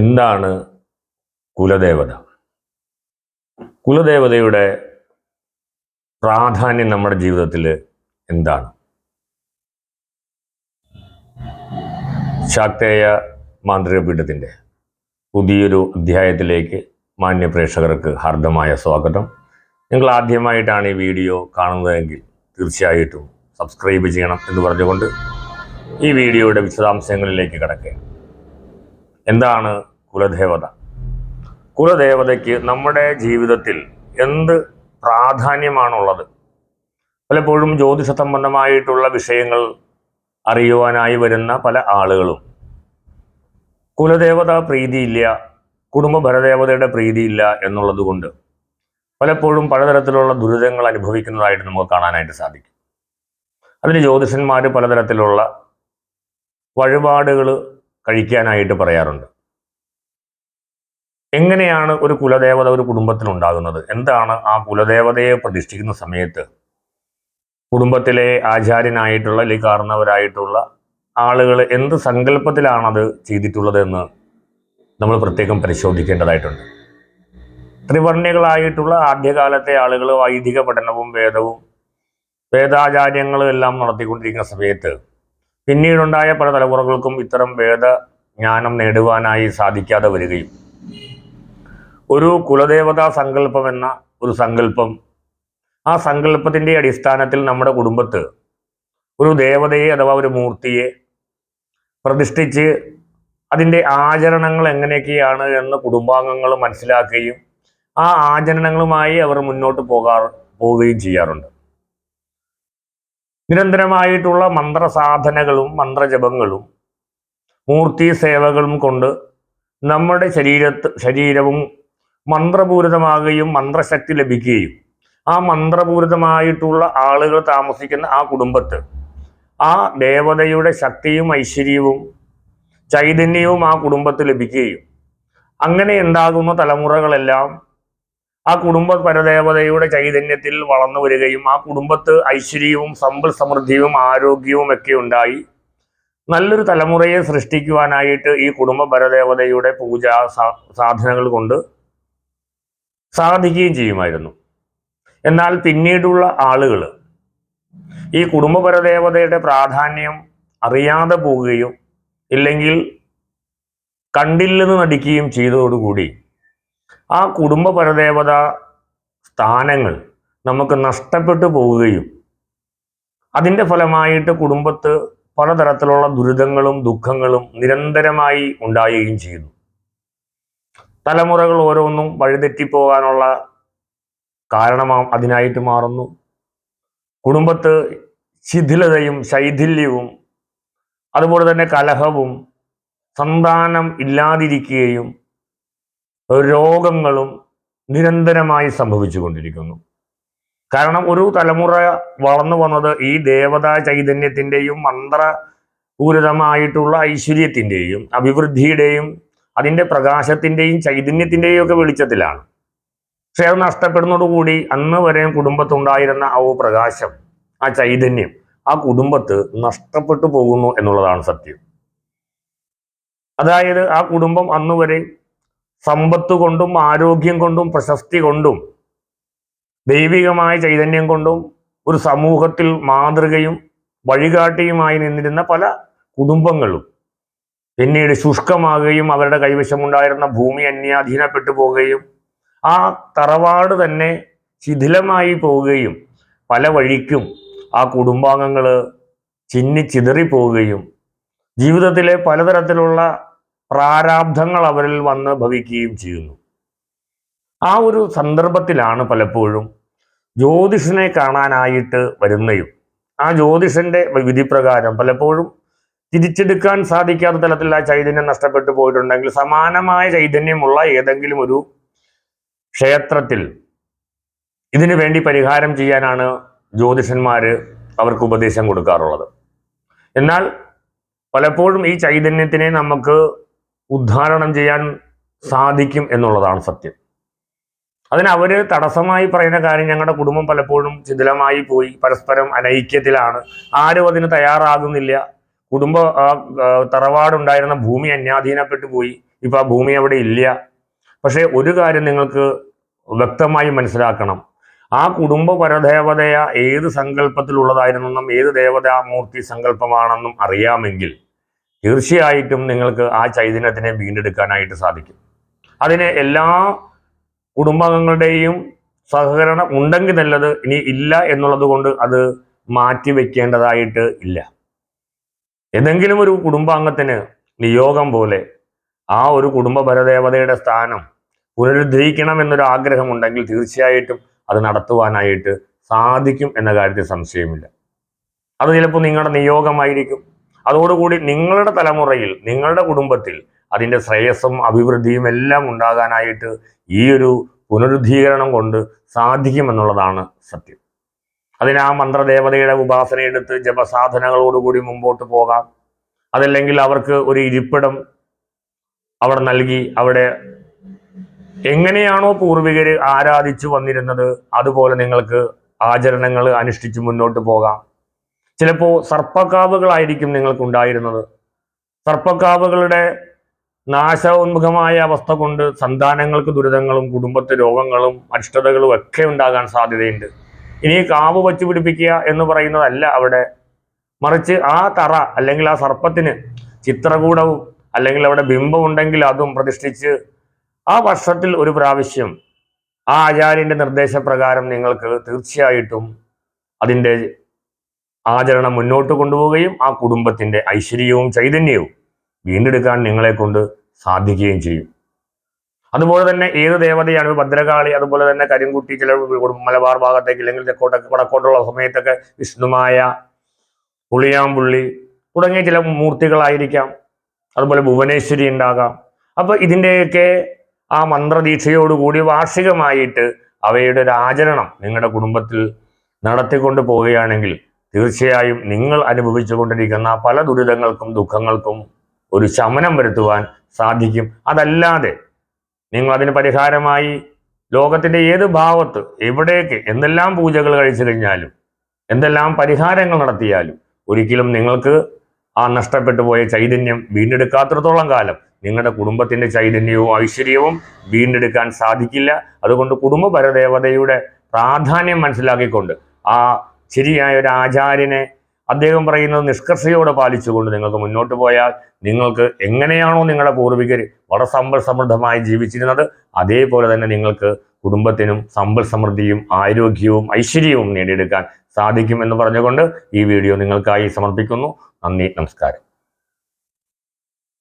എന്താണ് കുലദേവത? കുലദേവതയുടെ പ്രാധാന്യം നമ്മുടെ ജീവിതത്തിൽ എന്താണ്? ശാക്തേയ മാന്ത്രിക പീഠത്തിൻ്റെ പുതിയൊരു അധ്യായത്തിലേക്ക് മാന്യ പ്രേക്ഷകർക്ക് ഹാർദമായ സ്വാഗതം. നിങ്ങൾ ആദ്യമായിട്ടാണ് ഈ വീഡിയോ കാണുന്നതെങ്കിൽ തീർച്ചയായിട്ടും സബ്സ്ക്രൈബ് ചെയ്യണം എന്ന് പറഞ്ഞുകൊണ്ട് ഈ വീഡിയോയുടെ വിശദാംശങ്ങളിലേക്ക് കടക്കുക. എന്താണ് കുലദേവത? കുലദേവതയ്ക്ക് നമ്മുടെ ജീവിതത്തിൽ എന്ത് പ്രാധാന്യമാണുള്ളത്? പലപ്പോഴും ജ്യോതിഷ സംബന്ധമായിട്ടുള്ള വിഷയങ്ങൾ അറിയുവാനായി വരുന്ന പല ആളുകളും കുലദേവത പ്രീതിയില്ല, കുടുംബ ഭരദേവതയുടെ പ്രീതിയില്ല എന്നുള്ളത് കൊണ്ട് പലപ്പോഴും പലതരത്തിലുള്ള ദുരിതങ്ങൾ അനുഭവിക്കുന്നതായിട്ട് നമുക്ക് കാണാനായിട്ട് സാധിക്കും. അതിന് ജ്യോതിഷന്മാർ പലതരത്തിലുള്ള വഴിപാടുകൾ കഴിക്കാനായിട്ട് പറയാറുണ്ട്. എങ്ങനെയാണ് ഒരു കുലദേവത ഒരു കുടുംബത്തിൽ ഉണ്ടാകുന്നത്? എന്താണ് ആ കുലദേവതയെ പ്രതിഷ്ഠിക്കുന്ന സമയത്ത് കുടുംബത്തിലെ ആചാര്യനായിട്ടുള്ള അല്ലെങ്കിൽ കാരണവരായിട്ടുള്ള ആളുകൾ എന്ത് സങ്കല്പത്തിലാണത് ചെയ്തിട്ടുള്ളത് എന്ന് നമ്മൾ പ്രത്യേകം പരിശോധിക്കേണ്ടതായിട്ടുണ്ട്. ത്രിവർണ്ണികളായിട്ടുള്ള ആദ്യകാലത്തെ ആളുകൾ വൈദിക പഠനവും വേദാചാര്യങ്ങളും എല്ലാം നടത്തിക്കൊണ്ടിരിക്കുന്ന സമയത്ത് പിന്നീടുണ്ടായ പല തലമുറകൾക്കും ഇത്തരം വേദജ്ഞാനം നേടുവാനായി സാധിക്കാതെ വരികയും ഒരു കുലദേവതാ സങ്കല്പം എന്ന ഒരു സങ്കല്പം, ആ സങ്കല്പത്തിൻ്റെ അടിസ്ഥാനത്തിൽ നമ്മുടെ കുടുംബത്ത് ഒരു ദേവതയെ അഥവാ ഒരു മൂർത്തിയെ പ്രതിഷ്ഠിച്ച് അതിൻ്റെ ആചരണങ്ങൾ എങ്ങനെയൊക്കെയാണ് എന്ന് കുടുംബാംഗങ്ങൾ മനസ്സിലാക്കുകയും ആ ആചരണങ്ങളുമായി അവർ മുന്നോട്ട് പോവുകയും ചെയ്യാറുണ്ട്. നിരന്തരമായിട്ടുള്ള മന്ത്രസാധനകളും മന്ത്രജപങ്ങളും മൂർത്തി സേവകളും കൊണ്ട് നമ്മുടെ ശരീരവും മന്ത്രപൂരിതമാകുകയും മന്ത്രശക്തി ലഭിക്കുകയും ആ മന്ത്രപൂരിതമായിട്ടുള്ള ആളുകൾ താമസിക്കുന്ന ആ കുടുംബത്ത് ആ ദേവതയുടെ ശക്തിയും ഐശ്വര്യവും ചൈതന്യവും ആ കുടുംബത്ത് ലഭിക്കുകയും അങ്ങനെ ഉണ്ടാകുന്ന തലമുറകളെല്ലാം ആ കുടുംബ പരദേവതയുടെ ചൈതന്യത്തിൽ വളർന്നു വരികയും ആ കുടുംബത്ത് ഐശ്വര്യവും സമ്പൽ സമൃദ്ധിയും ആരോഗ്യവും ഒക്കെ ഉണ്ടായി നല്ലൊരു തലമുറയെ സൃഷ്ടിക്കുവാനായിട്ട് ഈ കുടുംബ പരദേവതയുടെ പൂജാ സാധനങ്ങൾ കൊണ്ട് സാധിക്കുകയും ചെയ്യുമായിരുന്നു. എന്നാൽ പിന്നീടുള്ള ആളുകൾ ഈ കുടുംബ പരദേവതയുടെ പ്രാധാന്യം അറിയാതെ പോവുകയും ഇല്ലെങ്കിൽ കണ്ടില്ലെന്ന് നടിക്കുകയും ചെയ്തതോടുകൂടി ആ കുടുംബ പരദേവത സ്ഥാനങ്ങൾ നമുക്ക് നഷ്ടപ്പെട്ടു പോവുകയും അതിൻ്റെ ഫലമായിട്ട് കുടുംബത്ത് പലതരത്തിലുള്ള ദുരിതങ്ങളും ദുഃഖങ്ങളും നിരന്തരമായി ഉണ്ടാവുകയും ചെയ്യുന്നു. തലമുറകൾ ഓരോന്നും വഴിതെറ്റിപ്പോകാനുള്ള അതിനായിട്ട് മാറുന്നു. കുടുംബത്ത് ശിഥിലതയും ശൈഥില്യവും അതുപോലെ തന്നെ കലഹവും സന്താനം ഇല്ലാതിരിക്കുകയും രോഗങ്ങളും നിരന്തരമായി സംഭവിച്ചു കൊണ്ടിരിക്കുന്നു. കാരണം ഒരു തലമുറ വളർന്നു വന്നത് ഈ ദേവതാ ചൈതന്യത്തിൻ്റെയും മന്ത്രപൂരിതമായിട്ടുള്ള ഐശ്വര്യത്തിൻ്റെയും അഭിവൃദ്ധിയുടെയും അതിൻ്റെ പ്രകാശത്തിൻ്റെയും ചൈതന്യത്തിൻ്റെയും ഒക്കെ വെളിച്ചത്തിലാണ്. പക്ഷെ അത് നഷ്ടപ്പെടുന്നതോടുകൂടി അന്ന് വരെ കുടുംബത്തുണ്ടായിരുന്ന ആ പ്രകാശം, ആ ചൈതന്യം ആ കുടുംബത്ത് നഷ്ടപ്പെട്ടു പോകുന്നു എന്നുള്ളതാണ് സത്യം. അതായത് ആ കുടുംബം അന്ന് വരെ സമ്പത്ത് കൊണ്ടും ആരോഗ്യം കൊണ്ടും പ്രശസ്തി കൊണ്ടും ദൈവികമായ ചൈതന്യം കൊണ്ടും ഒരു സമൂഹത്തിൽ മാതൃകയും വഴികാട്ടിയുമായി നിന്നിരുന്ന പല കുടുംബങ്ങളും പിന്നീട് ശുഷ്കമാകുകയും അവരുടെ കൈവശമുണ്ടായിരുന്ന ഭൂമി അന്യാധീനപ്പെട്ടു പോവുകയും ആ തറവാട് തന്നെ ശിഥിലമായി പോവുകയും പല വഴിക്കും ആ കുടുംബാംഗങ്ങൾ ചിന്നിച്ചിതറിപ്പോവുകയും ജീവിതത്തിലെ പലതരത്തിലുള്ള പ്രാരാബ്ധങ്ങൾ അവരിൽ വന്ന് ഭവിക്കുകയും ചെയ്യുന്നു. ആ ഒരു സന്ദർഭത്തിലാണ് പലപ്പോഴും ജ്യോതിഷനെ കാണാനായിട്ട് വരുന്നതും ആ ജ്യോതിഷന്റെ വിധിപ്രകാരം പലപ്പോഴും തിരിച്ചെടുക്കാൻ സാധിക്കാത്ത തലത്തിൽ ആ ചൈതന്യം നഷ്ടപ്പെട്ടു പോയിട്ടുണ്ടെങ്കിൽ സമാനമായ ചൈതന്യമുള്ള ഏതെങ്കിലും ഒരു ക്ഷേത്രത്തിൽ ഇതിനു വേണ്ടി പരിഹാരം ചെയ്യാനാണ് ജ്യോതിഷന്മാർ അവർക്ക് ഉപദേശം കൊടുക്കാറുള്ളത്. എന്നാൽ പലപ്പോഴും ഈ ചൈതന്യത്തിനെ നമുക്ക് ഉദ്ധാരണം ചെയ്യാൻ സാധിക്കും എന്നുള്ളതാണ് സത്യം. അതിന് അവർ തടസ്സമായി പറയുന്ന കാര്യം, ഞങ്ങളുടെ കുടുംബം പലപ്പോഴും ശിഥിലമായി പോയി, പരസ്പരം അനൈക്യത്തിലാണ്, ആരും അതിന് തയ്യാറാകുന്നില്ല, തറവാടുണ്ടായിരുന്ന ഭൂമി അന്യാധീനപ്പെട്ടു പോയി, ഇപ്പം ആ ഭൂമി അവിടെ ഇല്ല. പക്ഷേ ഒരു കാര്യം നിങ്ങൾക്ക് വ്യക്തമായി മനസ്സിലാക്കണം, ആ കുടുംബ പരദേവതയ ഏത് സങ്കല്പത്തിലുള്ളതായിരുന്നെന്നും ഏത് ദേവതാമൂർത്തി സങ്കല്പമാണെന്നും അറിയാമെങ്കിൽ തീർച്ചയായിട്ടും നിങ്ങൾക്ക് ആ ചൈതന്യത്തിനെ വീണ്ടെടുക്കാനായിട്ട് സാധിക്കും. അതിന് എല്ലാ കുടുംബാംഗങ്ങളുടെയും സഹകരണം ഉണ്ടെങ്കിൽ നല്ലത്. ഇനി ഇല്ല എന്നുള്ളത് കൊണ്ട് അത് മാറ്റി വെക്കേണ്ടതായിട്ട് ഇല്ല. ഏതെങ്കിലും ഒരു കുടുംബാംഗത്തിന് നിയോഗം പോലെ ആ ഒരു കുടുംബ പരദേവതയുടെ സ്ഥാനം പുനരുദ്ധരിക്കണം എന്നൊരു ആഗ്രഹമുണ്ടെങ്കിൽ തീർച്ചയായിട്ടും അത് നടത്തുവാനായിട്ട് സാധിക്കും എന്ന കാര്യത്തിൽ സംശയമില്ല. അത് ചിലപ്പോൾ നിങ്ങളുടെ നിയോഗമായിരിക്കും. അതോടുകൂടി നിങ്ങളുടെ തലമുറയിൽ, നിങ്ങളുടെ കുടുംബത്തിൽ അതിൻ്റെ ശ്രേയസ്സും അഭിവൃദ്ധിയും എല്ലാം ഉണ്ടാകാനായിട്ട് ഈ ഒരു പുനരുദ്ധീകരണം കൊണ്ട് സാധിക്കുമെന്നുള്ളതാണ് സത്യം. അതിന് ആ മന്ത്രദേവതയുടെ ഉപാസനയെടുത്ത് ജപസാധനകളോടുകൂടി മുമ്പോട്ട് പോകാം. അതല്ലെങ്കിൽ അവർക്ക് ഒരു ഇരിപ്പിടം അവിടെ നൽകി അവിടെ എങ്ങനെയാണോ പൂർവികർ ആരാധിച്ചു വന്നിരുന്നത് അതുപോലെ നിങ്ങൾക്ക് ആചരണങ്ങൾ അനുഷ്ഠിച്ച് മുന്നോട്ട് പോകാം. ചിലപ്പോൾ സർപ്പക്കാവുകളായിരിക്കും നിങ്ങൾക്കുണ്ടായിരുന്നത്. സർപ്പക്കാവുകളുടെ നാശോന്മുഖമായ അവസ്ഥ കൊണ്ട് സന്താനങ്ങൾക്ക് ദുരിതങ്ങളും കുടുംബത്തെ രോഗങ്ങളും അരിഷ്ടതകളും ഒക്കെ ഉണ്ടാകാൻ സാധ്യതയുണ്ട്. ഇനി കാവ് വച്ചു പിടിപ്പിക്കുക എന്ന് പറയുന്നതല്ല അവിടെ, മറിച്ച് ആ തറ അല്ലെങ്കിൽ ആ സർപ്പത്തിന് ചിത്രകൂടവും അല്ലെങ്കിൽ അവിടെ ബിംബം ഉണ്ടെങ്കിൽ അതും പ്രതിഷ്ഠിച്ച് ആ വർഷത്തിൽ ഒരു പ്രാവശ്യം ആ ആചാര്യന്റെ നിർദ്ദേശപ്രകാരം നിങ്ങൾക്ക് തീർച്ചയായിട്ടും അതിൻ്റെ ആചരണം മുന്നോട്ട് കൊണ്ടുപോവുകയും ആ കുടുംബത്തിന്റെ ഐശ്വര്യവും ചൈതന്യവും വീണ്ടെടുക്കാൻ നിങ്ങളെ കൊണ്ട് സാധിക്കുകയും ചെയ്യും. അതുപോലെ തന്നെ ഏത് ദേവതയാണ്, ഭദ്രകാളി, അതുപോലെ തന്നെ കരിങ്കുട്ടി, ചില മലബാർ ഭാഗത്തേക്ക് അല്ലെങ്കിൽ വടക്കോട്ടുള്ള സമയത്തൊക്കെ വിഷ്ണുമായ, പുളിയാമ്പുള്ളി തുടങ്ങിയ ചില മൂർത്തികളായിരിക്കാം. അതുപോലെ ഭുവനേശ്വരി ഉണ്ടാകാം. അപ്പൊ ഇതിൻ്റെയൊക്കെ ആ മന്ത്രദീക്ഷയോടുകൂടി വാർഷികമായിട്ട് അവയുടെ ഒരു ആചരണം നിങ്ങളുടെ കുടുംബത്തിൽ നടത്തിക്കൊണ്ട് പോവുകയാണെങ്കിൽ തീർച്ചയായും നിങ്ങൾ അനുഭവിച്ചു കൊണ്ടിരിക്കുന്ന പല ദുരിതങ്ങൾക്കും ദുഃഖങ്ങൾക്കും ഒരു ശമനം വരുത്തുവാൻ സാധിക്കും. അതല്ലാതെ നിങ്ങൾ അതിന് പരിഹാരമായി ലോകത്തിന്റെ ഏത് ഭാഗത്ത് എവിടേക്ക് എന്തെല്ലാം പൂജകൾ കഴിച്ചു കഴിഞ്ഞാലും എന്തെല്ലാം പരിഹാരങ്ങൾ നടത്തിയാലും ഒരിക്കലും നിങ്ങൾക്ക് ആ നഷ്ടപ്പെട്ടു പോയ ചൈതന്യം വീണ്ടെടുക്കാത്തിടത്തോളം കാലം നിങ്ങളുടെ കുടുംബത്തിന്റെ ചൈതന്യവും ഐശ്വര്യവും വീണ്ടെടുക്കാൻ സാധിക്കില്ല. അതുകൊണ്ട് കുടുംബ പരദേവതയുടെ പ്രാധാന്യം മനസ്സിലാക്കിക്കൊണ്ട് ആ ശരിയായ ഒരു ആചാര്യനെ അദ്ദേഹം പറയുന്നത് നിഷ്കർഷയോടെ പാലിച്ചുകൊണ്ട് നിങ്ങൾക്ക് മുന്നോട്ട് പോയാൽ നിങ്ങൾക്ക് എങ്ങനെയാണോ നിങ്ങളുടെ പൂർവികർ വളരെ സമ്പൽ സമൃദ്ധമായി ജീവിച്ചിരുന്നത് അതേപോലെ തന്നെ നിങ്ങൾക്ക് കുടുംബത്തിനും സമ്പൽ സമൃദ്ധിയും ആരോഗ്യവും ഐശ്വര്യവും നേടിയെടുക്കാൻ സാധിക്കും എന്ന് പറഞ്ഞുകൊണ്ട് ഈ വീഡിയോ നിങ്ങൾക്കായി സമർപ്പിക്കുന്നു. നന്ദി, നമസ്കാരം.